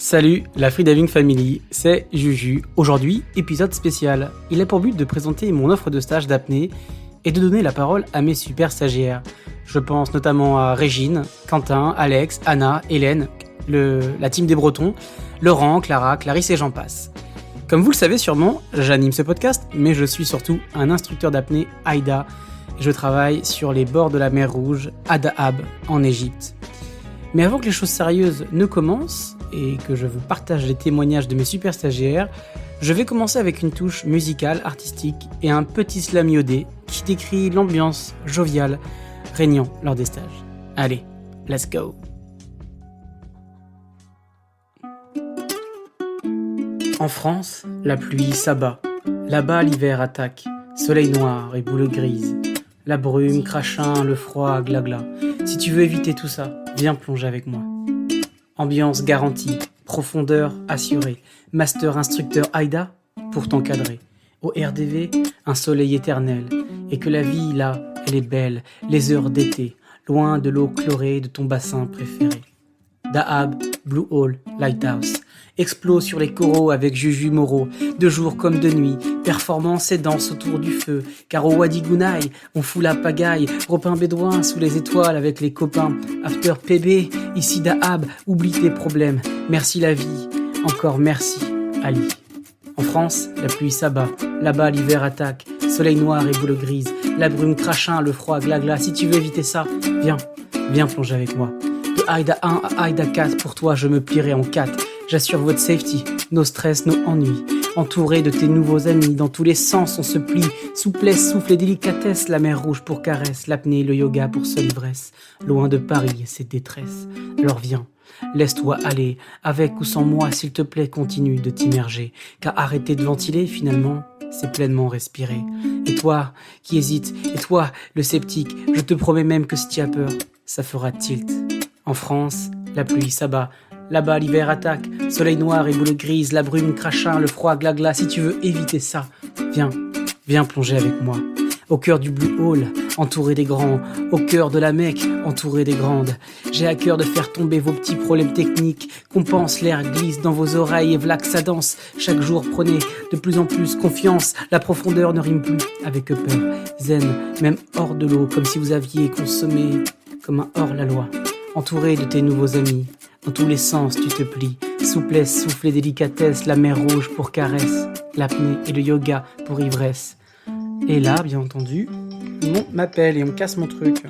Salut, la Freediving Family, c'est Juju. Aujourd'hui, épisode spécial. Il a pour but de présenter mon offre de stage d'apnée et de donner la parole à mes super stagiaires. Je pense notamment à Régine, Quentin, Alex, Anna, Hélène, la team des Bretons, Laurent, Clara, Clarisse et j'en passe. Comme vous le savez sûrement, j'anime ce podcast, mais je suis surtout un instructeur d'apnée AIDA. Je travaille sur les bords de la mer Rouge, à Dahab, en Égypte. Mais avant que les choses sérieuses ne commencent, et que je vous partage les témoignages de mes super stagiaires, je vais commencer avec une touche musicale, artistique et un petit slam iodé qui décrit l'ambiance joviale régnant lors des stages. Allez, let's go! En France, la pluie s'abat. Là-bas, l'hiver attaque. Soleil noir et boule grise. La brume, crachin, le froid, glagla. Si tu veux éviter tout ça, viens plonger avec moi. Ambiance garantie, profondeur assurée. Master instructeur AIDA pour t'encadrer. Au RDV, un soleil éternel. Et que la vie, là, elle est belle. Les heures d'été, loin de l'eau chlorée de ton bassin préféré. Dahab, Blue Hole, Lighthouse. Explose sur les coraux avec Juju Moreau, de jour comme de nuit, performance et danse autour du feu, car au Wadi Gounaï, on fout la pagaille, repas bédouin sous les étoiles avec les copains, after PB, ici Dahab, oublie tes problèmes, merci la vie, encore merci, Ali. En France, la pluie s'abat, là-bas l'hiver attaque, soleil noir et boule grise, la brume crachin, le froid glagla, si tu veux éviter ça, viens plonger avec moi. De AIDA 1 à AIDA 4, pour toi je me plierai en 4. J'assure votre safety, nos stress, nos ennuis. Entouré de tes nouveaux amis, dans tous les sens on se plie. Souplesse, souffle et délicatesse, la mer Rouge pour caresse, l'apnée, le yoga pour seule ivresse. Loin de Paris et ses détresses. Alors viens, laisse-toi aller, avec ou sans moi, s'il te plaît, continue de t'immerger. Car arrêter de ventiler, finalement, c'est pleinement respirer. Et toi, qui hésites, et toi, le sceptique, je te promets même que si tu as peur, ça fera tilt. En France, la pluie s'abat. Là-bas, l'hiver attaque, soleil noir et boule grise, la brume crachin, le froid glagla. Si tu veux éviter ça, viens plonger avec moi. Au cœur du Blue Hole, entouré des grands, au cœur de la Mecque, entouré des grandes. J'ai à cœur de faire tomber vos petits problèmes techniques, qu'on pense, l'air glisse dans vos oreilles et v'là que ça danse. Chaque jour, prenez de plus en plus confiance, la profondeur ne rime plus avec peur. Zen, même hors de l'eau, comme si vous aviez consommé comme un hors-la-loi. Entouré de tes nouveaux amis, dans tous les sens tu te plies. Souplesse, souffle et délicatesse, la mer Rouge pour caresse, l'apnée et le yoga pour ivresse. Et là, bien entendu, on m'appelle et on me casse mon truc.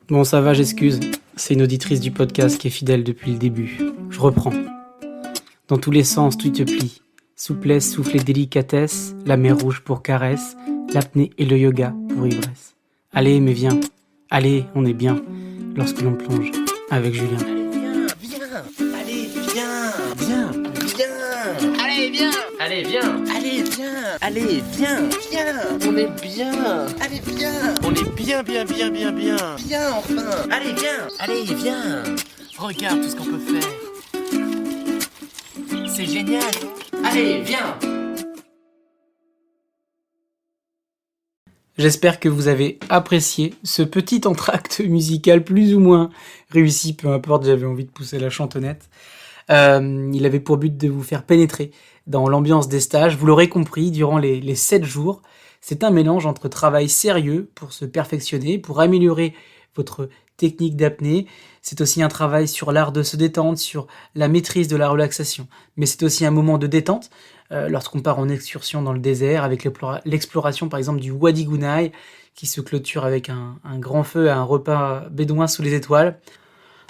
Bon, ça va, j'excuse. C'est une auditrice du podcast qui est fidèle depuis le début. Je reprends. Dans tous les sens tu te plies. Souplesse, souffle et délicatesse, la mer Rouge pour caresse, l'apnée et le yoga pour ivresse. Allez, mais viens. Allez, on est bien. Lorsque l'on plonge avec Julien. Allez, viens. Allez, viens. Allez, viens. On est bien. Allez, viens. On est bien. Viens, enfin. Allez, viens. Regarde tout ce qu'on peut faire. C'est génial. Allez, viens. J'espère que vous avez apprécié ce petit entracte musical plus ou moins réussi, peu importe, j'avais envie de pousser la chantonnette. Il avait pour but de vous faire pénétrer dans l'ambiance des stages. Vous l'aurez compris, durant les 7 jours, c'est un mélange entre travail sérieux pour se perfectionner, pour améliorer votre technique d'apnée. C'est aussi un travail sur l'art de se détendre, sur la maîtrise de la relaxation. Mais c'est aussi un moment de détente lorsqu'on part en excursion dans le désert avec l'exploration par exemple du Wadi Gounaï qui se clôture avec un grand feu et un repas bédouin sous les étoiles.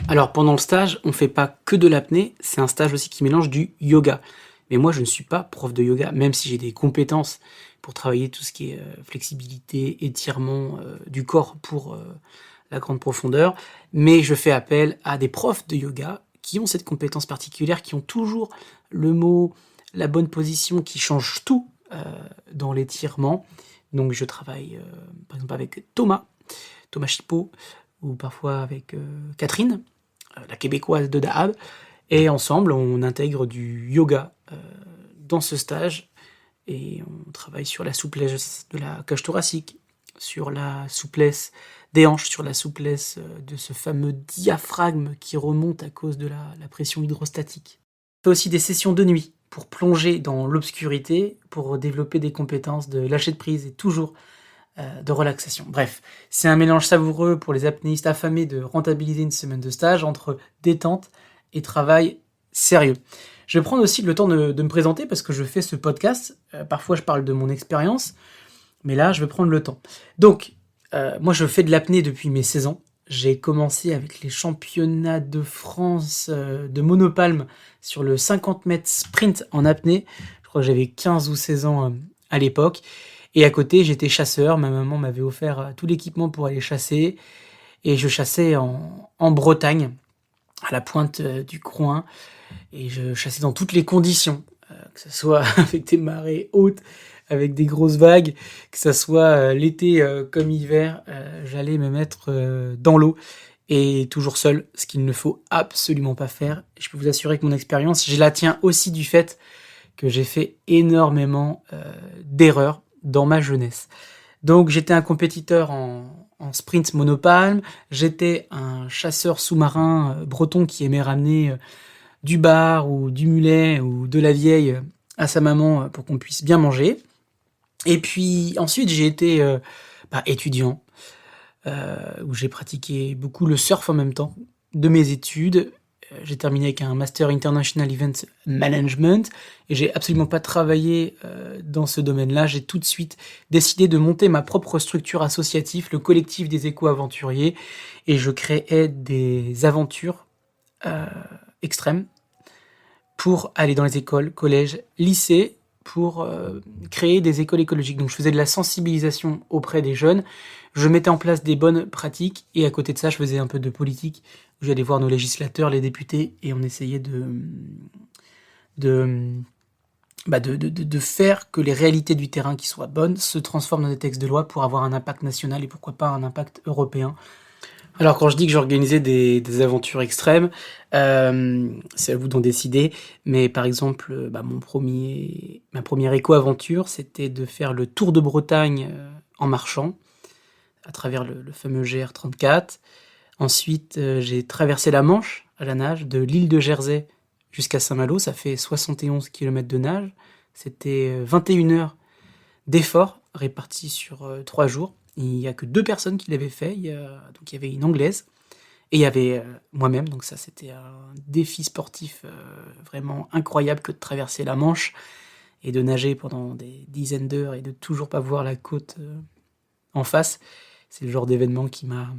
Alors pendant le stage, on ne fait pas que de l'apnée, c'est un stage aussi qui mélange du yoga. Mais moi je ne suis pas prof de yoga, même si j'ai des compétences pour travailler tout ce qui est flexibilité, étirement du corps pour la grande profondeur. Mais je fais appel à des profs de yoga qui ont cette compétence particulière, qui ont toujours le mot, la bonne position, qui change tout dans l'étirement. Donc je travaille par exemple avec Thomas Chipot, ou parfois avec Catherine, la québécoise de Dahab, et ensemble on intègre du yoga dans ce stage, et on travaille sur la souplesse de la cage thoracique, sur la souplesse des hanches, sur la souplesse de ce fameux diaphragme qui remonte à cause de la pression hydrostatique. Je fais aussi des sessions de nuit pour plonger dans l'obscurité, pour développer des compétences de lâcher de prise et toujours de relaxation. Bref, c'est un mélange savoureux pour les apnéistes affamés de rentabiliser une semaine de stage entre détente et travail sérieux. Je vais prendre aussi le temps de me présenter parce que je fais ce podcast. Parfois, je parle de mon expérience, mais là, je vais prendre le temps. Donc, moi, je fais de l'apnée depuis mes 16 ans. J'ai commencé avec les championnats de France de monopalme sur le 50 mètres sprint en apnée. Je crois que j'avais 15 ou 16 ans à l'époque. Et à côté, j'étais chasseur. Ma maman m'avait offert tout l'équipement pour aller chasser. Et je chassais en Bretagne, à la pointe du Croin. Et je chassais dans toutes les conditions, que ce soit avec des marées hautes, avec des grosses vagues, que ce soit l'été comme hiver, j'allais me mettre dans l'eau et toujours seul, ce qu'il ne faut absolument pas faire. Je peux vous assurer que mon expérience, je la tiens aussi du fait que j'ai fait énormément d'erreurs dans ma jeunesse. Donc j'étais un compétiteur en sprint monopalme, j'étais un chasseur sous-marin breton qui aimait ramener du bar ou du mulet ou de la vieille à sa maman pour qu'on puisse bien manger. Et puis ensuite j'ai été étudiant, où j'ai pratiqué beaucoup le surf en même temps de mes études. J'ai terminé avec un Master International Event Management et j'ai absolument pas travaillé dans ce domaine-là. J'ai tout de suite décidé de monter ma propre structure associative, le collectif des éco-aventuriers, et je créais des aventures extrêmes pour aller dans les écoles, collèges, lycées, pour créer des écoles écologiques. Donc je faisais de la sensibilisation auprès des jeunes, je mettais en place des bonnes pratiques, et à côté de ça, je faisais un peu de politique, où j'allais voir nos législateurs, les députés, et on essayait de faire que les réalités du terrain qui soient bonnes se transforment dans des textes de loi pour avoir un impact national et pourquoi pas un impact européen. Alors quand je dis que j'organisais des aventures extrêmes, c'est à vous d'en décider, mais par exemple, ma première éco-aventure, c'était de faire le tour de Bretagne en marchant, à travers le fameux GR34. Ensuite, j'ai traversé la Manche à la nage, de l'île de Jersey jusqu'à Saint-Malo, ça fait 71 km de nage, c'était 21 heures d'effort répartis sur 3 jours. Il n'y a que 2 personnes qui l'avaient fait, donc il y avait une Anglaise, et il y avait moi-même, donc ça c'était un défi sportif vraiment incroyable que de traverser la Manche, et de nager pendant des dizaines d'heures, et de toujours pas voir la côte en face. C'est le genre d'événement qui m'a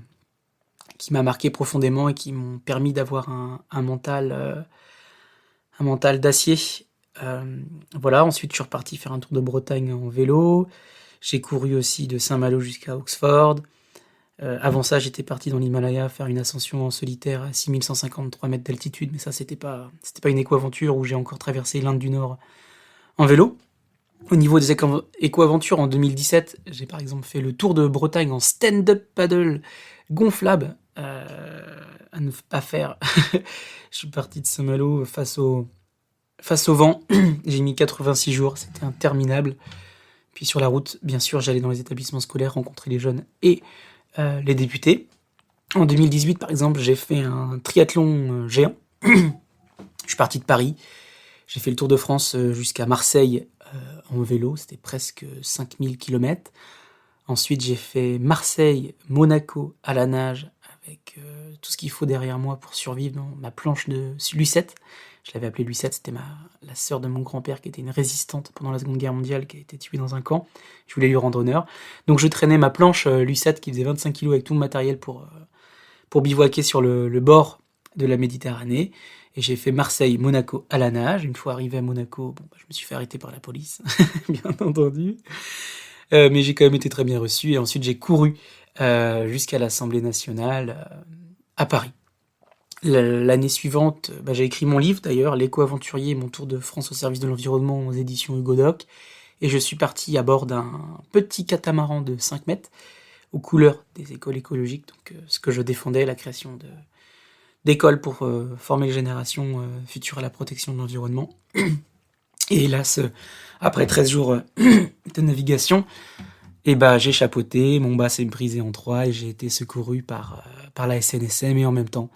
marqué profondément, et qui m'ont permis d'avoir un mental d'acier. Voilà, ensuite je suis reparti faire un tour de Bretagne en vélo. J'ai couru aussi de Saint-Malo jusqu'à Oxford. Avant ça, j'étais parti dans l'Himalaya faire une ascension en solitaire à 6153 mètres d'altitude, mais ça, c'était pas une éco-aventure, où j'ai encore traversé l'Inde du Nord en vélo. Au niveau des éco-aventures, en 2017, j'ai par exemple fait le tour de Bretagne en stand-up paddle gonflable, à ne pas faire. Je suis parti de Saint-Malo face au vent. J'ai mis 86 jours, c'était interminable. Puis sur la route, bien sûr, j'allais dans les établissements scolaires rencontrer les jeunes et les députés. En 2018, par exemple, j'ai fait un triathlon géant. Je suis parti de Paris. J'ai fait le Tour de France jusqu'à Marseille en vélo. C'était presque 5000 km. Ensuite, j'ai fait Marseille-Monaco à la nage avec tout ce qu'il faut derrière moi pour survivre dans ma planche de Lucette. Je l'avais appelée Lucette, c'était la sœur de mon grand-père qui était une résistante pendant la Seconde Guerre mondiale, qui a été tuée dans un camp. Je voulais lui rendre honneur. Donc je traînais ma planche Lucette qui faisait 25 kg avec tout mon matériel pour bivouaquer sur le bord de la Méditerranée. Et j'ai fait Marseille-Monaco à la nage. Une fois arrivé à Monaco, je me suis fait arrêter par la police, bien entendu. Mais j'ai quand même été très bien reçu. Et ensuite j'ai couru jusqu'à l'Assemblée nationale à Paris. L'année suivante, j'ai écrit mon livre d'ailleurs, L'éco-aventurier, mon tour de France au service de l'environnement, aux éditions Hugo Doc, et je suis parti à bord d'un petit catamaran de 5 mètres, aux couleurs des écoles écologiques, donc ce que je défendais, la création d'écoles pour former les générations futures à la protection de l'environnement. Et hélas, après 13 jours de navigation, Et bah j'ai chapeauté, mon bas s'est brisé en trois et j'ai été secouru par la SNSM et en même temps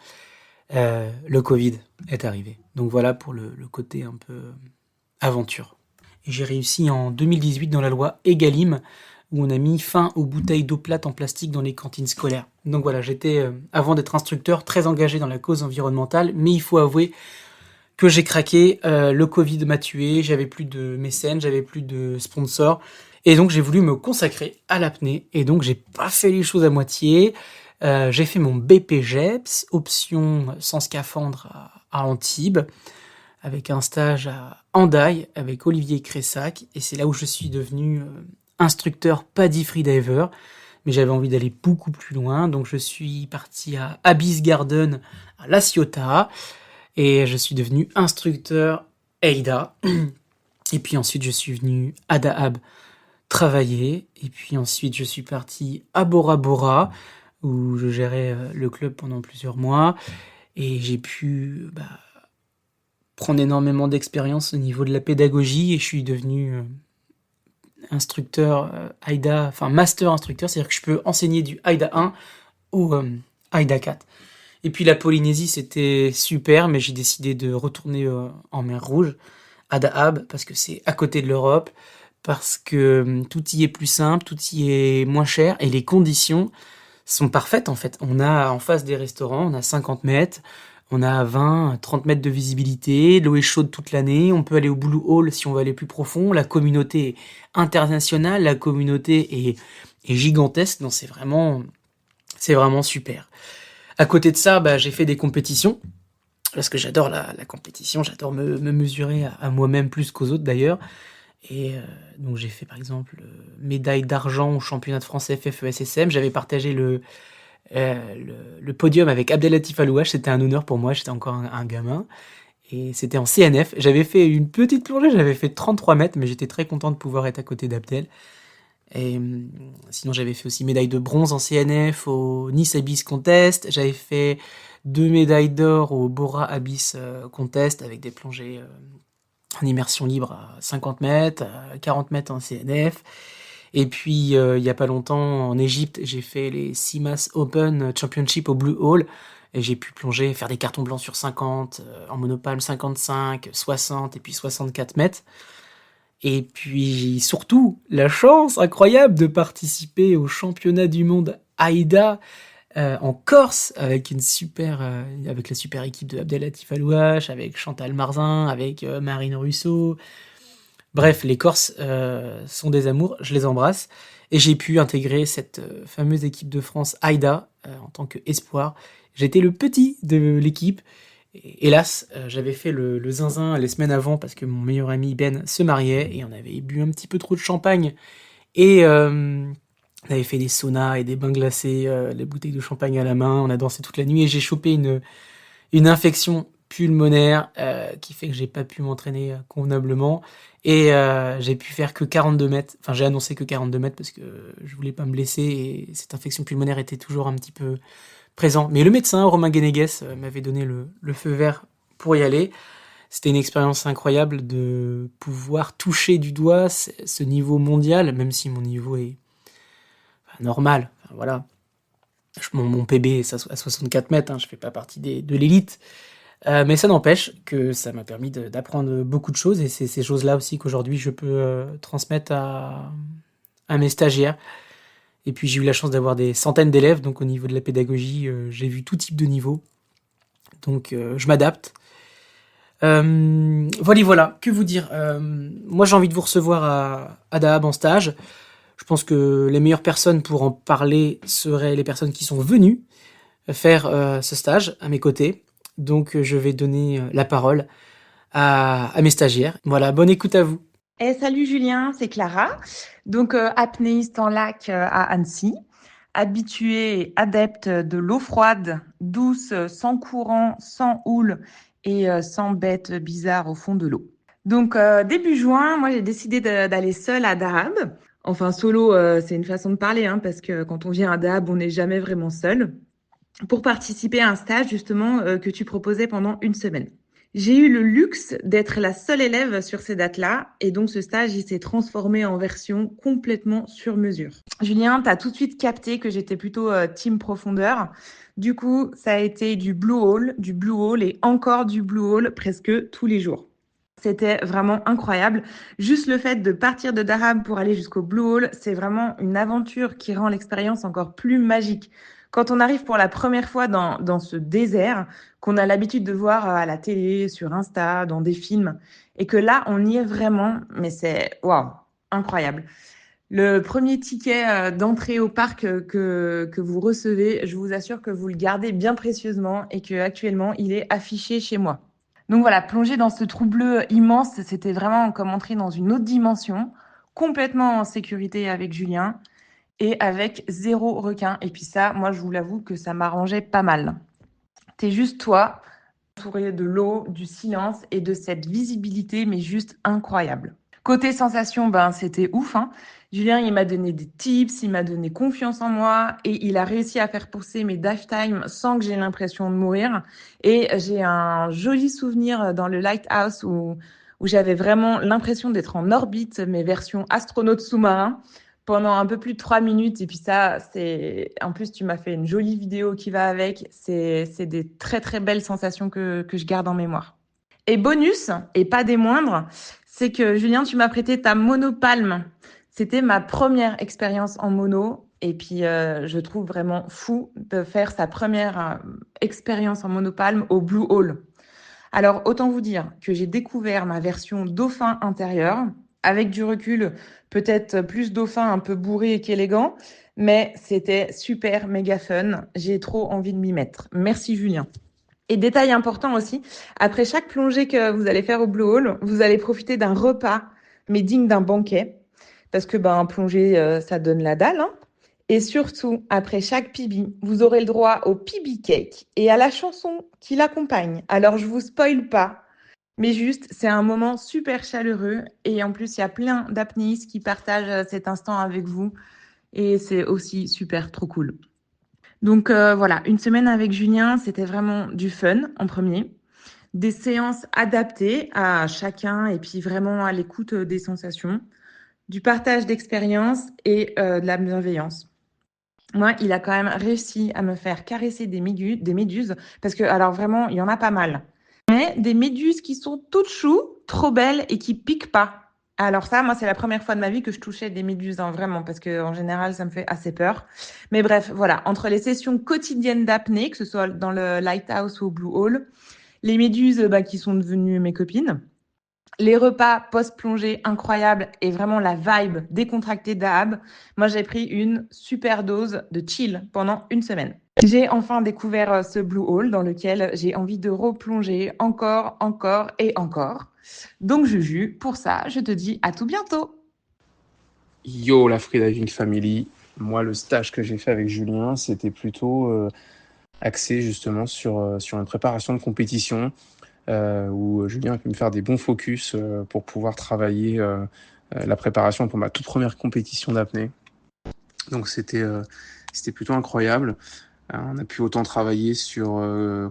le Covid est arrivé. Donc voilà pour le côté un peu aventure. Et j'ai réussi en 2018 dans la loi Egalim où on a mis fin aux bouteilles d'eau plate en plastique dans les cantines scolaires. Donc voilà, j'étais, avant d'être instructeur, très engagé dans la cause environnementale, mais il faut avouer que j'ai craqué, le Covid m'a tué, j'avais plus de mécènes, j'avais plus de sponsors, et donc j'ai voulu me consacrer à l'apnée, et donc j'ai pas fait les choses à moitié. J'ai fait mon BPGEPS, option sans scaphandre à Antibes, avec un stage à Hendaye avec Olivier Cressac, et c'est là où je suis devenu instructeur PADI Freediver, mais j'avais envie d'aller beaucoup plus loin, donc je suis parti à Abyss Garden à La Ciotat, et je suis devenu instructeur AIDA, et puis ensuite je suis venu à Dahab travailler, et puis ensuite je suis parti à Bora Bora, où je gérais le club pendant plusieurs mois, et j'ai pu prendre énormément d'expérience au niveau de la pédagogie, et je suis devenu instructeur AIDA, enfin master instructeur, c'est-à-dire que je peux enseigner du AIDA 1 ou AIDA 4. Et puis la Polynésie, c'était super, mais j'ai décidé de retourner en mer Rouge, à Dahab, parce que c'est à côté de l'Europe, parce que tout y est plus simple, tout y est moins cher, et les conditions sont parfaites en fait. On a en face des restaurants, on a 50 mètres, on a 20, 30 mètres de visibilité, l'eau est chaude toute l'année, on peut aller au Blue Hole si on veut aller plus profond, la communauté est internationale, la communauté est gigantesque, donc c'est vraiment super. À côté de ça, j'ai fait des compétitions, parce que j'adore la compétition, j'adore me mesurer à moi-même plus qu'aux autres d'ailleurs. Et donc j'ai fait par exemple médaille d'argent au championnat de France FFESSM. J'avais partagé le podium avec Abdelatif Alouache, c'était un honneur pour moi, j'étais encore un gamin. Et c'était en CNF. J'avais fait une petite plongée, j'avais fait 33 mètres, mais j'étais très content de pouvoir être à côté d'Abdel. Et sinon, j'avais fait aussi médaille de bronze en CNF au Nice Abyss Contest. J'avais fait 2 médailles d'or au Bora Abyss Contest avec des plongées en immersion libre à 50 mètres, à 40 mètres en CNF. Et puis, il y a pas longtemps, en Égypte, j'ai fait les CIMAS Open Championship au Blue Hole. Et j'ai pu plonger, faire des cartons blancs sur 50, en monopalme 55, 60 et puis 64 mètres. Et puis surtout, la chance incroyable de participer au championnat du monde AIDA en Corse avec avec la super équipe de Abdelatif Alouache, avec Chantal Marzin, avec Marine Russo. Bref, les Corses sont des amours, je les embrasse. Et j'ai pu intégrer cette fameuse équipe de France AIDA en tant qu'espoir. J'étais le petit de l'équipe. Hélas, j'avais fait le zinzin les semaines avant parce que mon meilleur ami Ben se mariait et on avait bu un petit peu trop de champagne et on avait fait des saunas et des bains glacés, les bouteilles de champagne à la main, on a dansé toute la nuit et j'ai chopé une infection pulmonaire qui fait que j'ai pas pu m'entraîner convenablement et j'ai pu faire que 42 mètres, enfin j'ai annoncé que 42 mètres parce que je voulais pas me blesser et cette infection pulmonaire était toujours un petit peu présent. Mais le médecin, Romain Guénéguès, m'avait donné le feu vert pour y aller. C'était une expérience incroyable de pouvoir toucher du doigt ce niveau mondial, même si mon niveau est normal. Enfin, voilà. Mon PB est à 64 mètres, hein, je fais pas partie de l'élite. Mais ça n'empêche que ça m'a permis d'apprendre beaucoup de choses et c'est ces choses-là aussi qu'aujourd'hui je peux transmettre à mes stagiaires. Et puis j'ai eu la chance d'avoir des centaines d'élèves, donc au niveau de la pédagogie, j'ai vu tout type de niveau. Donc je m'adapte. Voilà, que vous dire moi j'ai envie de vous recevoir à Dahab en stage. Je pense que les meilleures personnes pour en parler seraient les personnes qui sont venues faire ce stage à mes côtés. Donc je vais donner la parole à mes stagiaires. Voilà, bonne écoute à vous. Salut Julien, c'est Clara. Donc apnéiste en lac à Annecy, habituée et adepte de l'eau froide, douce, sans courant, sans houle et sans bêtes bizarres au fond de l'eau. Donc début juin, moi j'ai décidé d'aller seule à Dahab. Enfin solo, c'est une façon de parler, hein, parce que quand on vient à Dahab, on n'est jamais vraiment seul. Pour participer à un stage justement que tu proposais pendant une semaine. J'ai eu le luxe d'être la seule élève sur ces dates-là et donc ce stage, il s'est transformé en version complètement sur mesure. Julien, tu as tout de suite capté que j'étais plutôt team profondeur. Du coup, ça a été du Blue Hole et encore du Blue Hole presque tous les jours. C'était vraiment incroyable. Juste le fait de partir de Dahab pour aller jusqu'au Blue Hole, c'est vraiment une aventure qui rend l'expérience encore plus magique. Quand on arrive pour la première fois dans ce désert, qu'on a l'habitude de voir à la télé, sur Insta, dans des films, et que là, on y est vraiment, mais c'est waouh, incroyable. Le premier ticket d'entrée au parc que vous recevez, je vous assure que vous le gardez bien précieusement et que actuellement, il est affiché chez moi. Donc voilà, plonger dans ce trou bleu immense, c'était vraiment comme entrer dans une autre dimension, complètement en sécurité avec Julien et avec zéro requin. Et puis ça, moi, je vous l'avoue que ça m'arrangeait pas mal. T'es juste toi, entouré de l'eau, du silence et de cette visibilité, mais juste incroyable. Côté sensation, ben c'était ouf, hein. Julien, il m'a donné des tips, il m'a donné confiance en moi et il a réussi à faire pousser mes dive time sans que j'ai l'impression de mourir. Et j'ai un joli souvenir dans le lighthouse où j'avais vraiment l'impression d'être en orbite, mes versions astronautes sous-marins, pendant un peu plus de 3 minutes. Et puis ça, en plus, tu m'as fait une jolie vidéo qui va avec. C'est des très, très belles sensations que je garde en mémoire. Et bonus, et pas des moindres, c'est que Julien, tu m'as prêté ta monopalme. C'était ma première expérience en mono. Et puis, je trouve vraiment fou de faire sa première expérience en monopalme au Blue Hole. Alors, autant vous dire que j'ai découvert ma version dauphin intérieur. Avec du recul, peut-être plus dauphin un peu bourré qu'élégant, mais c'était super méga fun. J'ai trop envie de m'y mettre. Merci Julien. Et détail important aussi, après chaque plongée que vous allez faire au Blue Hole, vous allez profiter d'un repas, mais digne d'un banquet, parce que plonger, ça donne la dalle, hein. Et surtout, après chaque PB, vous aurez le droit au PB Cake et à la chanson qui l'accompagne. Alors, je vous spoil pas, mais juste, c'est un moment super chaleureux. Et en plus, il y a plein d'apnéistes qui partagent cet instant avec vous. Et c'est aussi super trop cool. Donc voilà, une semaine avec Julien, c'était vraiment du fun en premier. Des séances adaptées à chacun et puis vraiment à l'écoute des sensations. Du partage d'expériences et de la bienveillance. Moi, il a quand même réussi à me faire caresser des méduses, parce que, alors vraiment, il y en a pas mal. Mais des méduses qui sont toutes choues, trop belles et qui piquent pas. Alors ça, moi, c'est la première fois de ma vie que je touchais des méduses, hein, vraiment, parce que en général, ça me fait assez peur. Mais bref, voilà, entre les sessions quotidiennes d'apnée, que ce soit dans le Lighthouse ou au Blue Hole, les méduses qui sont devenues mes copines, les repas post-plongée incroyables et vraiment la vibe décontractée d'Ahab, moi j'ai pris une super dose de chill pendant une semaine. J'ai enfin découvert ce Blue Hole dans lequel j'ai envie de replonger encore, encore et encore. Donc Juju, pour ça, je te dis à tout bientôt. Yo, la Freediving Family. Moi, le stage que j'ai fait avec Julien, c'était plutôt axé justement sur une préparation de compétition où Julien a pu me faire des bons focus pour pouvoir travailler la préparation pour ma toute première compétition d'apnée. Donc c'était plutôt incroyable. On a pu autant travailler sur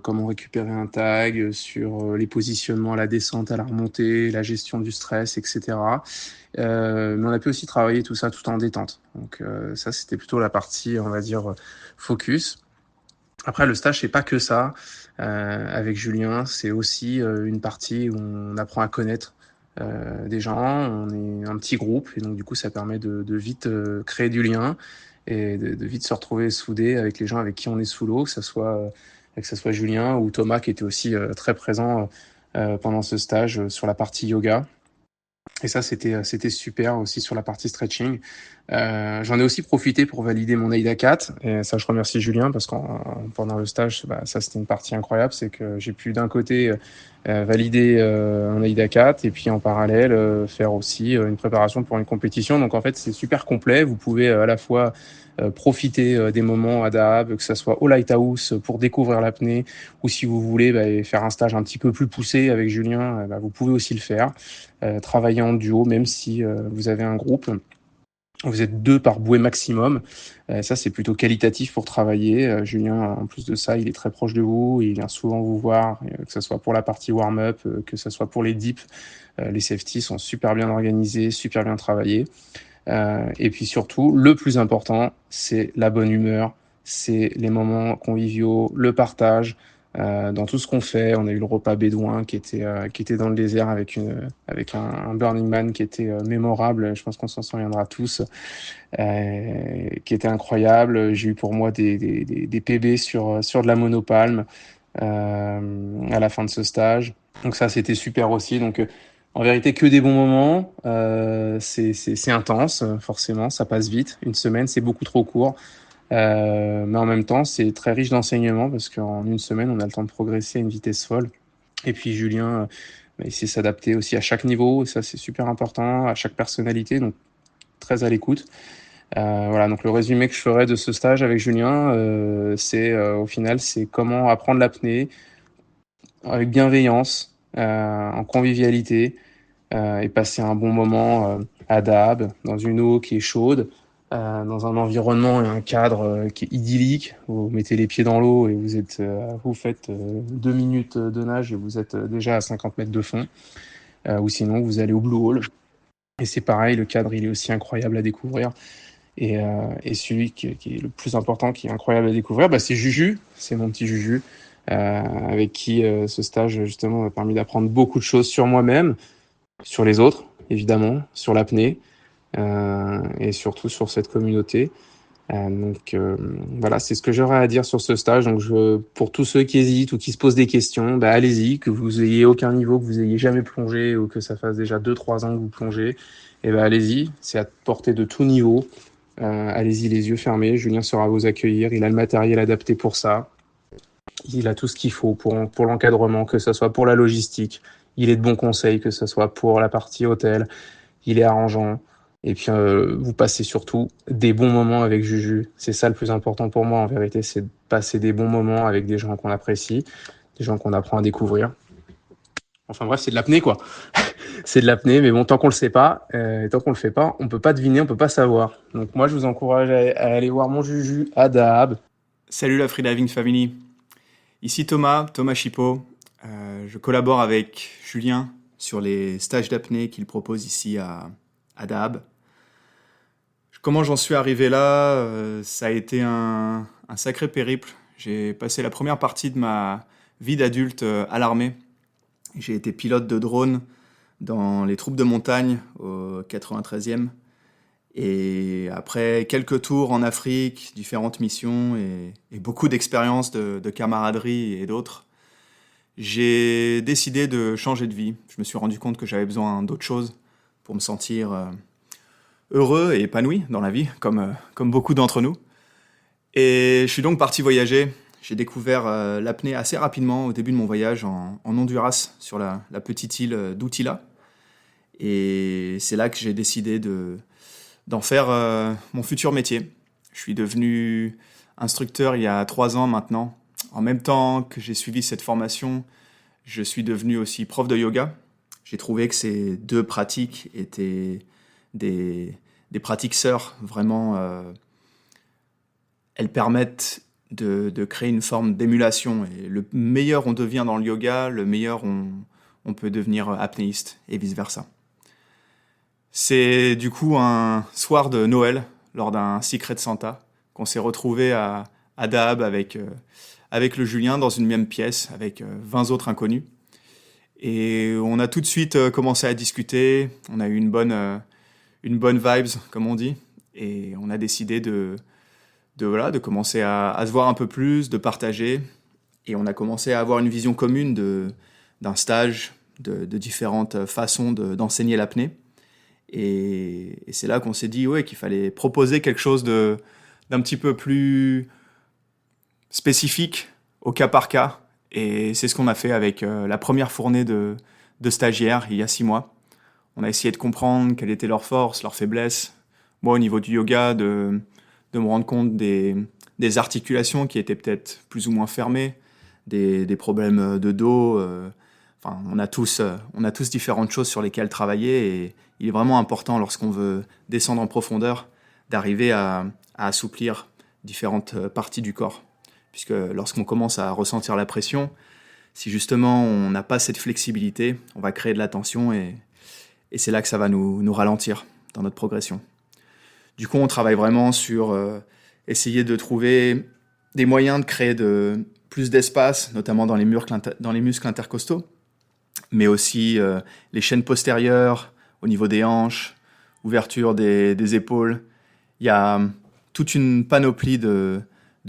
comment récupérer un tag, sur les positionnements à la descente, à la remontée, la gestion du stress, etc. Mais on a pu aussi travailler tout ça tout en détente. Donc ça, c'était plutôt la partie, on va dire, focus. Après, le stage, c'est pas que ça. Avec Julien, c'est aussi une partie où on apprend à connaître des gens. On est un petit groupe et donc du coup, ça permet de vite créer du lien et de vite se retrouver soudés avec les gens avec qui on est sous l'eau, que ce soit Julien ou Thomas qui était aussi très présent pendant ce stage sur la partie yoga. Et ça, c'était super aussi sur la partie stretching. J'en ai aussi profité pour valider mon AIDA 4. Et ça, je remercie Julien parce que pendant le stage, ça, c'était une partie incroyable. C'est que j'ai pu d'un côté valider un AIDA 4 et puis en parallèle faire aussi une préparation pour une compétition. Donc en fait, c'est super complet. Vous pouvez à la fois profiter des moments à Dahab, que ce soit au Lighthouse pour découvrir l'apnée, ou si vous voulez faire un stage un petit peu plus poussé avec Julien, vous pouvez aussi le faire. Travailler en duo, même si vous avez un groupe. Vous êtes 2 par bouée maximum. Ça, c'est plutôt qualitatif pour travailler. Julien, en plus de ça, il est très proche de vous. Il vient souvent vous voir, que ce soit pour la partie warm-up, que ce soit pour les dips. Les safeties sont super bien organisés, super bien travaillés. Et puis surtout, le plus important, c'est la bonne humeur, c'est les moments conviviaux, le partage. Dans tout ce qu'on fait, on a eu le repas bédouin qui était dans le désert avec un Burning Man qui était mémorable. Je pense qu'on s'en souviendra tous, qui était incroyable. J'ai eu pour moi des PB sur de la monopalme à la fin de ce stage. Donc ça, c'était super aussi. Donc en vérité, que des bons moments. C'est intense, forcément, ça passe vite. Une semaine, c'est beaucoup trop court. Mais en même temps, c'est très riche d'enseignements parce qu'en une semaine, on a le temps de progresser à une vitesse folle. Et puis Julien, il sait s'adapter aussi à chaque niveau, et ça c'est super important, à chaque personnalité, donc très à l'écoute. Voilà, donc le résumé que je ferais de ce stage avec Julien, au final, c'est comment apprendre l'apnée avec bienveillance, en convivialité, et passer un bon moment à Dahab, dans une eau qui est chaude, dans un environnement et un cadre qui est idyllique. Vous mettez les pieds dans l'eau et vous faites 2 minutes de nage et vous êtes déjà à 50 mètres de fond. Ou sinon, vous allez au Blue Hole. Et c'est pareil, le cadre, il est aussi incroyable à découvrir. Et celui qui est le plus important, qui est incroyable à découvrir, c'est Juju, c'est mon petit Juju, avec qui ce stage justement m'a permis d'apprendre beaucoup de choses sur moi-même, sur les autres, évidemment, sur l'apnée, et surtout sur cette communauté. Voilà, c'est ce que j'aurais à dire sur ce stage. Donc pour tous ceux qui hésitent ou qui se posent des questions, allez-y, que vous ayez aucun niveau, que vous ayez jamais plongé ou que ça fasse déjà 2-3 ans que vous plongez, allez-y, c'est à portée de tout niveau. Allez-y les yeux fermés, Julien saura vous accueillir, il a le matériel adapté pour ça. Il a tout ce qu'il faut pour l'encadrement, que ce soit pour la logistique. Il est de bons conseils, que ce soit pour la partie hôtel. Il est arrangeant. Et puis, vous passez surtout des bons moments avec Juju. C'est ça le plus important pour moi, en vérité, c'est de passer des bons moments avec des gens qu'on apprécie, des gens qu'on apprend à découvrir. Enfin bref, c'est de l'apnée, quoi. C'est de l'apnée, mais bon, tant qu'on le sait pas, tant qu'on le fait pas, on peut pas deviner, on peut pas savoir. Donc moi, je vous encourage à aller voir mon Juju à Dahab. Salut la Freediving Family. Ici Thomas Chipot. Je collabore avec Julien sur les stages d'apnée qu'il propose ici à Dahab. Comment j'en suis arrivé là, ça a été un sacré périple. J'ai passé la première partie de ma vie d'adulte à l'armée. J'ai été pilote de drone dans les troupes de montagne au 93e. Et après quelques tours en Afrique, différentes missions et beaucoup d'expériences de camaraderie et d'autres, j'ai décidé de changer de vie. Je me suis rendu compte que j'avais besoin d'autre chose pour me sentir heureux et épanoui dans la vie, comme beaucoup d'entre nous. Et je suis donc parti voyager. J'ai découvert l'apnée assez rapidement au début de mon voyage en Honduras, sur la petite île d'Utila. Et c'est là que j'ai décidé d'en faire mon futur métier. Je suis devenu instructeur il y a 3 ans maintenant. En même temps que j'ai suivi cette formation, je suis devenu aussi prof de yoga. J'ai trouvé que ces 2 pratiques étaient des pratiques sœurs. Vraiment, elles permettent de créer une forme d'émulation. Et le meilleur on devient dans le yoga, le meilleur on peut devenir apnéiste et vice-versa. C'est du coup un soir de Noël, lors d'un Secret Santa, qu'on s'est retrouvé à Dahab avec le Julien dans une même pièce, avec 20 autres inconnus. Et on a tout de suite commencé à discuter, on a eu une bonne vibes, comme on dit, et on a décidé de commencer à se voir un peu plus, de partager, et on a commencé à avoir une vision commune d'un stage, de différentes façons d'enseigner l'apnée. Et c'est là qu'on s'est dit qu'il fallait proposer quelque chose d'un petit peu plus spécifique, au cas par cas. Et c'est ce qu'on a fait avec la première fournée de stagiaires il y a 6 mois. On a essayé de comprendre quelles étaient leurs forces, leurs faiblesses. Moi, au niveau du yoga, de me rendre compte des articulations qui étaient peut-être plus ou moins fermées, des problèmes de dos, Enfin, on a tous différentes choses sur lesquelles travailler et il est vraiment important lorsqu'on veut descendre en profondeur d'arriver à assouplir différentes parties du corps. Puisque lorsqu'on commence à ressentir la pression, si justement on n'a pas cette flexibilité, on va créer de la tension et c'est là que ça va nous ralentir dans notre progression. Du coup, on travaille vraiment sur essayer de trouver des moyens de créer plus d'espace, notamment dans les muscles intercostaux, mais aussi les chaînes postérieures, au niveau des hanches, ouverture des épaules. Il y a toute une panoplie de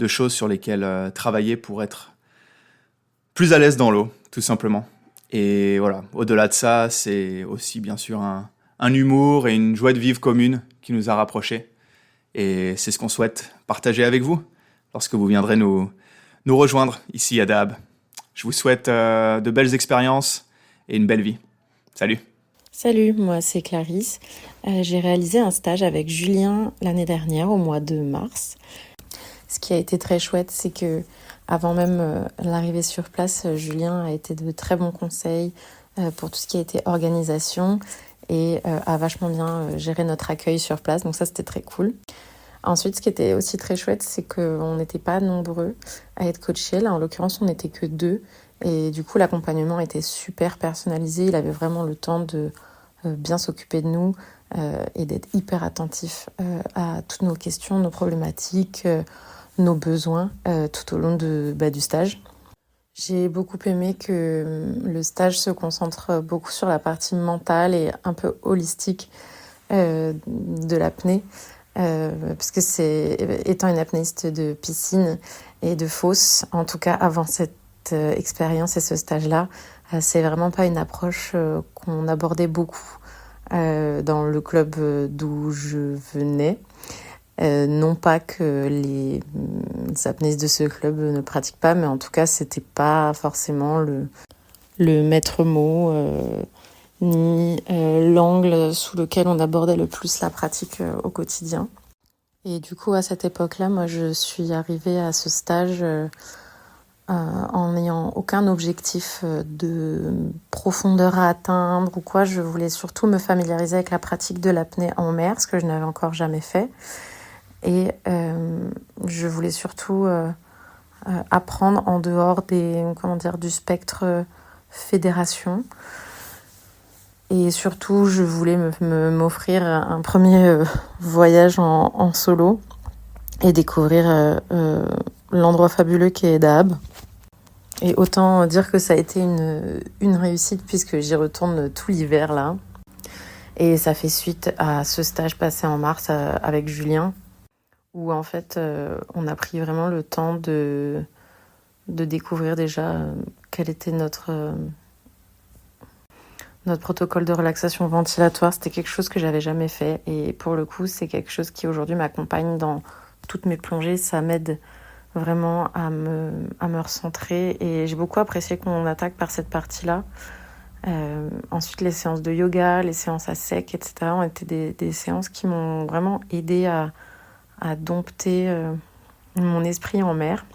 choses sur lesquelles travailler pour être plus à l'aise dans l'eau, tout simplement. Et voilà, au-delà de ça, c'est aussi bien sûr un humour et une joie de vivre commune qui nous a rapprochés. Et c'est ce qu'on souhaite partager avec vous lorsque vous viendrez nous rejoindre ici à Dahab. Je vous souhaite de belles expériences et une belle vie. Salut! Salut, moi c'est Clarisse. J'ai réalisé un stage avec Julien l'année dernière, au mois de mars. Ce qui a été très chouette, c'est que avant même l'arrivée sur place, Julien a été de très bons conseils pour tout ce qui a été organisation et a vachement bien géré notre accueil sur place, donc ça c'était très cool. Ensuite, ce qui était aussi très chouette, c'est qu'on n'était pas nombreux à être coachés. Là, en l'occurrence, on n'était que 2. Et du coup, l'accompagnement était super personnalisé. Il avait vraiment le temps de bien s'occuper de nous et d'être hyper attentif à toutes nos questions, nos problématiques, nos besoins tout au long du stage. J'ai beaucoup aimé que le stage se concentre beaucoup sur la partie mentale et un peu holistique de l'apnée. Parce que étant une apnéiste de piscine et de fosse, en tout cas avant cette expérience et ce stage-là, c'est vraiment pas une approche qu'on abordait beaucoup dans le club d'où je venais. Non pas que les apnéistes de ce club ne pratiquent pas, mais en tout cas c'était pas forcément le maître mot ni l'angle sous lequel on abordait le plus la pratique au quotidien. Et du coup, à cette époque-là, moi, je suis arrivée à ce stage en n'ayant aucun objectif de profondeur à atteindre ou quoi. Je voulais surtout me familiariser avec la pratique de l'apnée en mer, ce que je n'avais encore jamais fait. Et je voulais surtout apprendre en dehors du spectre fédération. Et surtout, je voulais m'offrir un premier voyage en solo et découvrir l'endroit fabuleux qu'est Dahab. Et autant dire que ça a été une réussite puisque j'y retourne tout l'hiver là. Et ça fait suite à ce stage passé en mars avec Julien, où en fait on a pris vraiment le temps de découvrir déjà quel était notre protocole de relaxation ventilatoire. C'était quelque chose que j'avais jamais fait et pour le coup c'est quelque chose qui aujourd'hui m'accompagne dans toutes mes plongées. Ça m'aide vraiment à me recentrer et j'ai beaucoup apprécié qu'on attaque par cette partie-là. Ensuite les séances de yoga, les séances à sec, etc. ont été des séances qui m'ont vraiment aidé à dompter mon esprit en mer.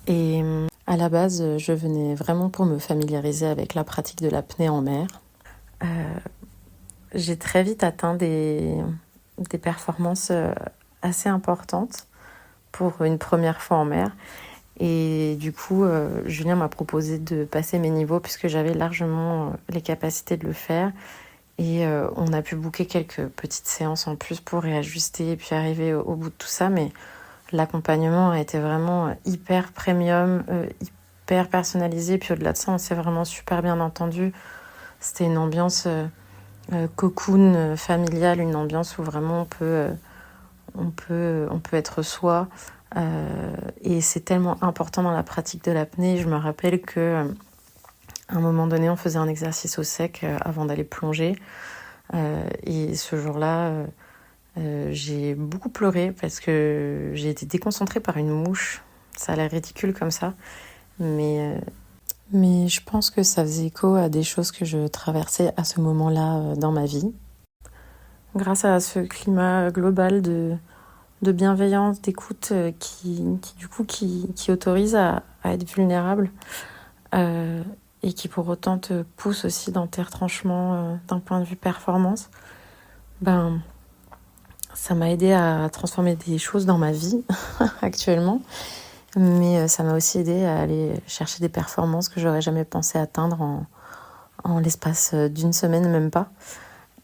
Et à la base, je venais vraiment pour me familiariser avec la pratique de l'apnée en mer. J'ai très vite atteint des performances assez importantes pour une première fois en mer. Et du coup, Julien m'a proposé de passer mes niveaux puisque j'avais largement les capacités de le faire. Et on a pu booker quelques petites séances en plus pour réajuster et puis arriver au bout de tout ça. Mais l'accompagnement a été vraiment hyper premium, hyper personnalisé. Puis au-delà de ça, on s'est vraiment super bien entendu. C'était une ambiance cocoon familiale, une ambiance où vraiment on peut être soi. Et c'est tellement important dans la pratique de l'apnée. Je me rappelle que à un moment donné, on faisait un exercice au sec avant d'aller plonger. Et ce jour-là, j'ai beaucoup pleuré parce que j'ai été déconcentrée par une mouche. Ça a l'air ridicule comme ça. Mais je pense que ça faisait écho à des choses que je traversais à ce moment-là dans ma vie. Grâce à ce climat global de bienveillance, d'écoute qui autorise à être vulnérable, et qui pour autant te pousse aussi dans tes retranchements d'un point de vue performance, ben ça m'a aidé à transformer des choses dans ma vie actuellement, mais ça m'a aussi aidé à aller chercher des performances que j'aurais jamais pensé atteindre en l'espace d'une semaine, même pas.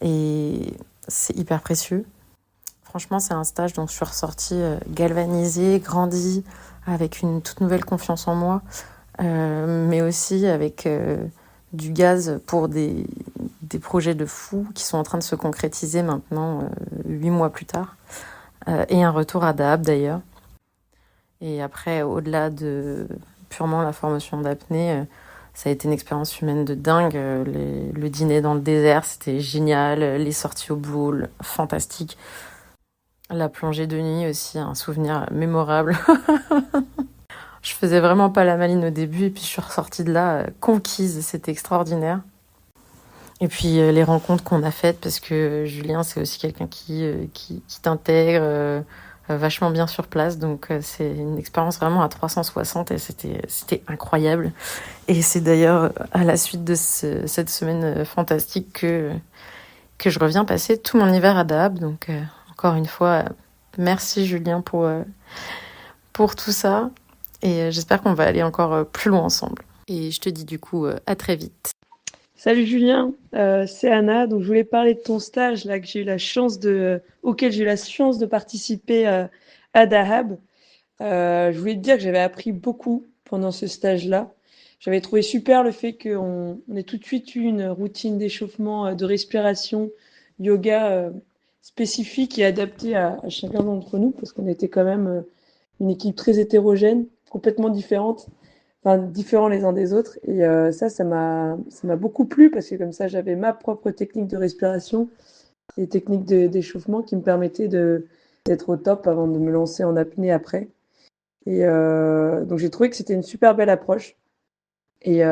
Et c'est hyper précieux. Franchement, c'est un stage dont je suis ressortie galvanisée, grandie, avec une toute nouvelle confiance en moi, mais aussi avec du gaz pour des projets de fou qui sont en train de se concrétiser maintenant, 8 mois plus tard, et un retour à Dahab d'ailleurs. Et après, au-delà de purement la formation d'apnée, ça a été une expérience humaine de dingue. Le dîner dans le désert, c'était génial. Les sorties au boule, fantastique. La plongée de nuit aussi, un souvenir mémorable. Je faisais vraiment pas la maline au début et puis je suis ressortie de là conquise, c'était extraordinaire. Et puis les rencontres qu'on a faites, parce que Julien c'est aussi quelqu'un qui t'intègre vachement bien sur place, donc c'est une expérience vraiment à 360 et c'était incroyable. Et c'est d'ailleurs à la suite de cette semaine fantastique que je reviens passer tout mon hiver à Dahab, donc encore une fois, merci Julien pour tout ça. Et j'espère qu'on va aller encore plus loin ensemble. Et je te dis du coup à très vite. Salut Julien, c'est Anna. Donc je voulais parler de ton stage là que j'ai eu la chance auquel j'ai eu la chance de participer à Dahab. Je voulais te dire que j'avais appris beaucoup pendant ce stage-là. J'avais trouvé super le fait qu'on ait tout de suite eu une routine d'échauffement, de respiration, yoga spécifique et adaptée à chacun d'entre nous parce qu'on était quand même une équipe très hétérogène, complètement différente, enfin différents les uns des autres. Et ça m'a beaucoup plu parce que comme ça, j'avais ma propre technique de respiration et technique d'échauffement qui me permettait d'être au top avant de me lancer en apnée après. Et donc j'ai trouvé que c'était une super belle approche. Et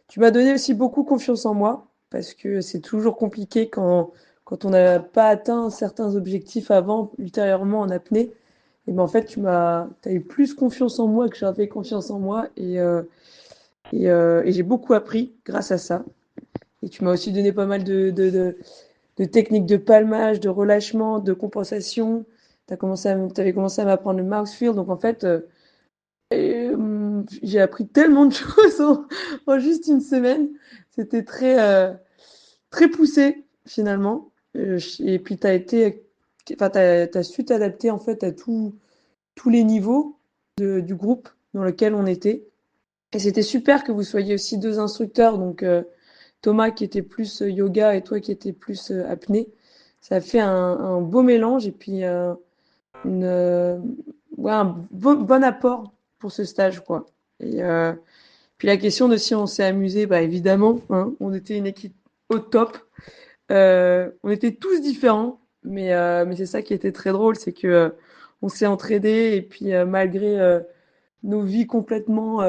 tu m'as donné aussi beaucoup confiance en moi parce que c'est toujours compliqué quand on n'a pas atteint certains objectifs avant, ultérieurement en apnée. Et ben en fait, t'as eu plus confiance en moi que j'avais confiance en moi et j'ai beaucoup appris grâce à ça. Et tu m'as aussi donné pas mal de techniques de palmage, de relâchement, de compensation. T'avais commencé à m'apprendre le mouse feel. Donc en fait, j'ai appris tellement de choses en juste une semaine. C'était très poussé finalement. Et puis t'as su t'adapter en fait à tous les niveaux du groupe dans lequel on était. Et c'était super que vous soyez aussi deux instructeurs, donc Thomas qui était plus yoga et toi qui étais plus apnée. Ça a fait un beau mélange et puis un bon apport pour ce stage, quoi. Et puis la question de si on s'est amusé, bah évidemment, hein, on était une équipe au top. On était tous différents, mais c'est ça qui était très drôle, c'est que on s'est entraidés et puis malgré nos vies complètement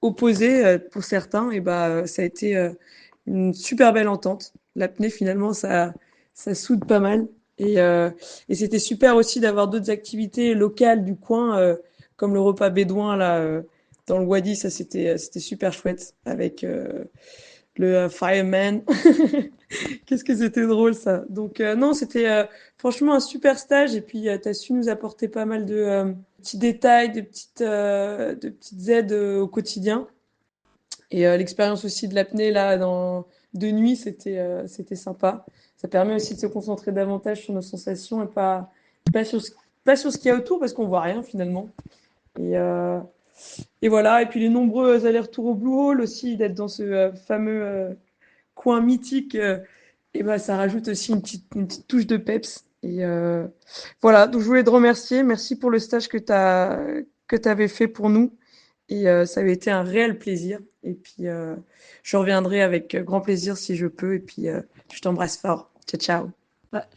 opposées pour certains, et bah ça a été une super belle entente. L'apnée finalement ça soude pas mal et c'était super aussi d'avoir d'autres activités locales du coin comme le repas bédouin là dans le Wadi, ça c'était super chouette avec le fireman. Qu'est-ce que c'était drôle ça. Donc non, c'était franchement un super stage et puis tu as su nous apporter pas mal de petits détails, de petites aides au quotidien. Et l'expérience aussi de l'apnée là de nuit, c'était sympa. Ça permet aussi de se concentrer davantage sur nos sensations et pas sur ce qu'il y a autour parce qu'on voit rien finalement. Et voilà, et puis les nombreux allers-retours au Blue Hole aussi, d'être dans ce fameux coin mythique, et ben ça rajoute aussi une petite touche de peps. Et voilà, donc je voulais te remercier. Merci pour le stage que tu avais fait pour nous. Et ça avait été un réel plaisir. Et puis je reviendrai avec grand plaisir si je peux. Et puis je t'embrasse fort. Ciao, ciao.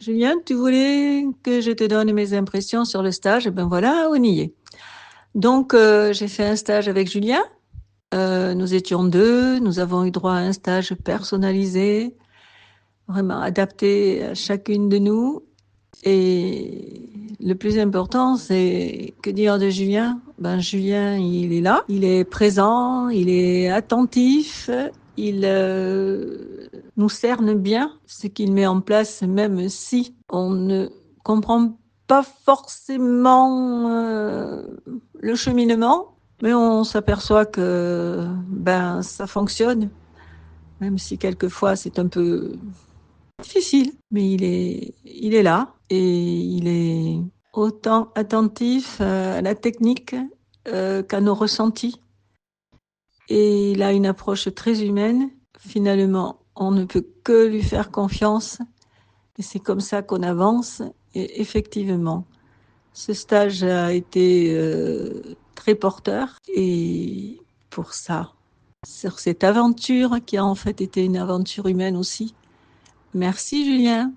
Julien, tu voulais que je te donne mes impressions sur le stage? Et ben voilà, on y est. Donc, j'ai fait un stage avec Julien. Nous étions deux. Nous avons eu droit à un stage personnalisé, vraiment adapté à chacune de nous. Et le plus important, c'est que dire de Julien? Julien, il est là, il est présent, il est attentif, il nous cerne bien ce qu'il met en place, même si on ne comprend pas forcément le cheminement, mais on s'aperçoit que ça fonctionne, même si quelquefois c'est un peu difficile, mais il est là et il est autant attentif à la technique qu'à nos ressentis. Et il a une approche très humaine. Finalement, on ne peut que lui faire confiance et c'est comme ça qu'on avance. Et effectivement, ce stage a été très porteur et pour ça, sur cette aventure qui a en fait été une aventure humaine aussi. Merci Julien.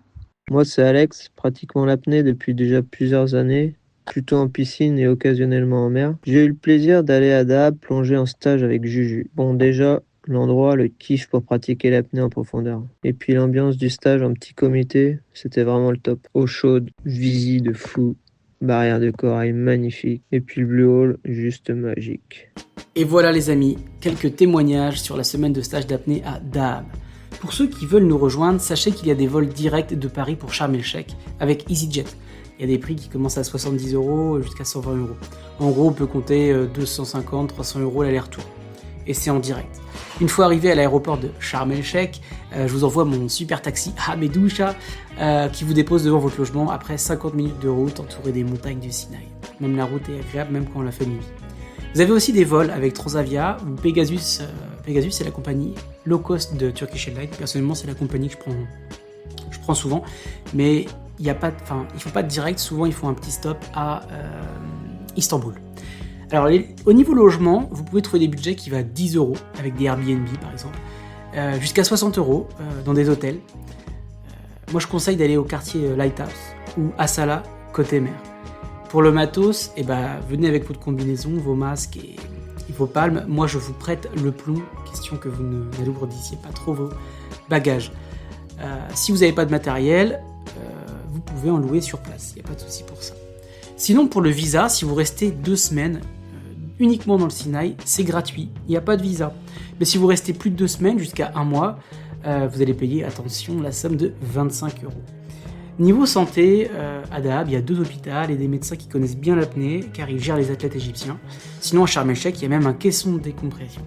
Moi, c'est Alex, pratiquement l'apnée depuis déjà plusieurs années, plutôt en piscine et occasionnellement en mer. J'ai eu le plaisir d'aller à Dahab plonger en stage avec Juju. Bon, déjà, l'endroit, le kiff pour pratiquer l'apnée en profondeur. Et puis l'ambiance du stage en petit comité, c'était vraiment le top. Eau chaude, visi de fou, barrière de corail magnifique, et puis le Blue Hole, juste magique. Et voilà les amis, quelques témoignages sur la semaine de stage d'apnée à Dahab. Pour ceux qui veulent nous rejoindre, sachez qu'il y a des vols directs de Paris pour Sharm el-Sheikh avec EasyJet. Il y a des prix qui commencent à 70 € jusqu'à 120 €. En gros, on peut compter 250-300 € l'aller-retour. Et c'est en direct. Une fois arrivé à l'aéroport de Sharm el-Sheikh, je vous envoie mon super taxi Hamedoucha qui vous dépose devant votre logement après 50 minutes de route entouré des montagnes du Sinaï. Même la route est agréable, même quand on la fait nuit. Vous avez aussi des vols avec Transavia ou Pegasus. Pegasus, c'est la compagnie low cost de Turkish Airlines. Personnellement, c'est la compagnie que je prends souvent. Mais il ne faut pas de direct. Souvent, ils font un petit stop à Istanbul. Alors, au niveau logement, vous pouvez trouver des budgets qui vont à 10 € avec des Airbnb, par exemple, jusqu'à 60 € dans des hôtels. Moi, je conseille d'aller au quartier Lighthouse ou Asala, côté mer. Pour le matos, venez avec votre combinaison, vos masques et vos palmes. Moi, je vous prête le plomb, question que vous n'alourdissiez pas trop vos bagages. Si vous n'avez pas de matériel, vous pouvez en louer sur place, il n'y a pas de souci pour ça. Sinon, pour le visa, si vous restez 2 semaines uniquement dans le Sinaï, c'est gratuit, il n'y a pas de visa. Mais si vous restez plus de 2 semaines, jusqu'à 1 mois, vous allez payer, attention, la somme de 25 €. Niveau santé, à Dahab, il y a 2 hôpitaux et des médecins qui connaissent bien l'apnée, car ils gèrent les athlètes égyptiens. Sinon, à Sharm el-Sheikh, il y a même un caisson de décompression.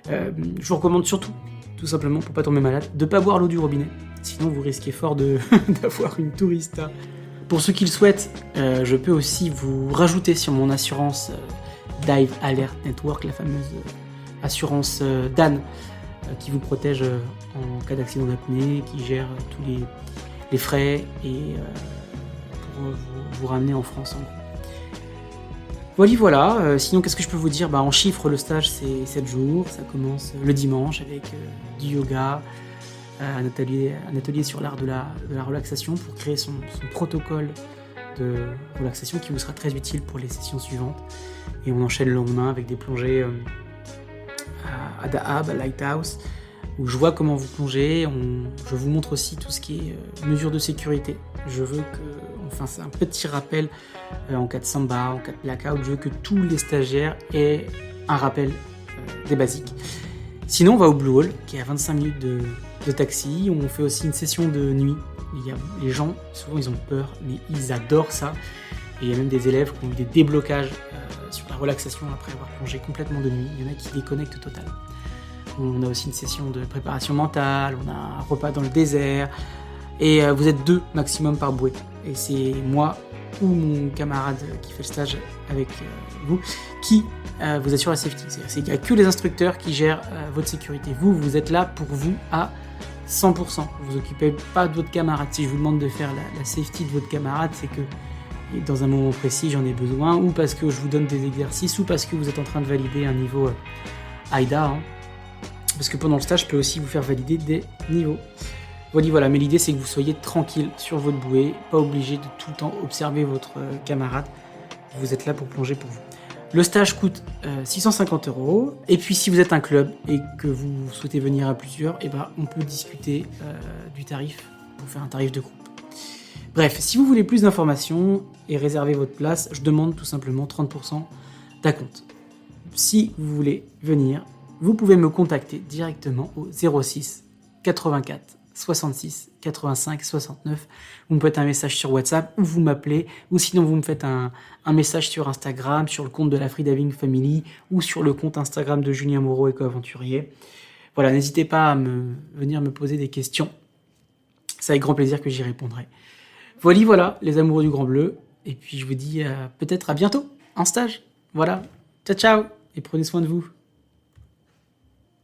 Je vous recommande surtout, tout simplement pour pas tomber malade, de ne pas boire l'eau du robinet. Sinon, vous risquez fort d'avoir une tourista. Pour ceux qui le souhaitent, je peux aussi vous rajouter sur mon assurance Dive Alert Network, la fameuse assurance DAN, qui vous protège en cas d'accident d'apnée, qui gère tous les frais et pour vous ramener en France en gros. Voilà. Sinon, qu'est-ce que je peux vous dire ? En chiffres, le stage c'est 7 jours. Ça commence le dimanche avec du yoga, un atelier sur l'art de la relaxation pour créer son protocole de relaxation qui vous sera très utile pour les sessions suivantes. Et on enchaîne le lendemain avec des plongées à Dahab, à Lighthouse, où je vois comment vous plongez. Je vous montre aussi tout ce qui est mesures de sécurité. Je veux qu'on fasse un petit rappel en cas de samba, en cas de blackout. Je veux que tous les stagiaires aient un rappel des basiques. Sinon, on va au Blue Hole, qui est à 25 minutes de taxi. On fait aussi une session de nuit. Les gens, souvent, ils ont peur, mais ils adorent ça. Et il y a même des élèves qui ont eu des déblocages sur la relaxation après avoir plongé complètement de nuit. Il y en a qui déconnectent totalement. On a aussi une session de préparation mentale, on a un repas dans le désert, et vous êtes 2 maximum par bouée. Et c'est moi ou mon camarade qui fait le stage avec vous qui vous assure la safety. C'est qu'il n'y a que les instructeurs qui gèrent votre sécurité. Vous êtes là pour vous à 100%. Vous occupez pas de votre camarade. Si je vous demande de faire la safety de votre camarade, c'est que dans un moment précis, j'en ai besoin, ou parce que je vous donne des exercices, ou parce que vous êtes en train de valider un niveau AIDA. Parce que pendant le stage, je peux aussi vous faire valider des niveaux. Voilà, mais l'idée c'est que vous soyez tranquille sur votre bouée, pas obligé de tout le temps observer votre camarade. Vous êtes là pour plonger pour vous. Le stage coûte 650 €. Et puis si vous êtes un club et que vous souhaitez venir à plusieurs, on peut discuter du tarif, pour faire un tarif de groupe. Bref, si vous voulez plus d'informations et réserver votre place, je demande tout simplement 30% d'acompte. Si vous voulez venir, vous pouvez me contacter directement au 06 84 66 85 69. Vous me faites un message sur WhatsApp ou vous m'appelez, ou sinon vous me faites un message sur Instagram, sur le compte de la Freediving Family ou sur le compte Instagram de Julien Moreau, éco-aventurier. Voilà, n'hésitez pas à venir me poser des questions. C'est avec grand plaisir que j'y répondrai. Voilà, les amoureux du Grand Bleu. Et puis je vous dis peut-être à bientôt en stage. Voilà, ciao ciao et prenez soin de vous.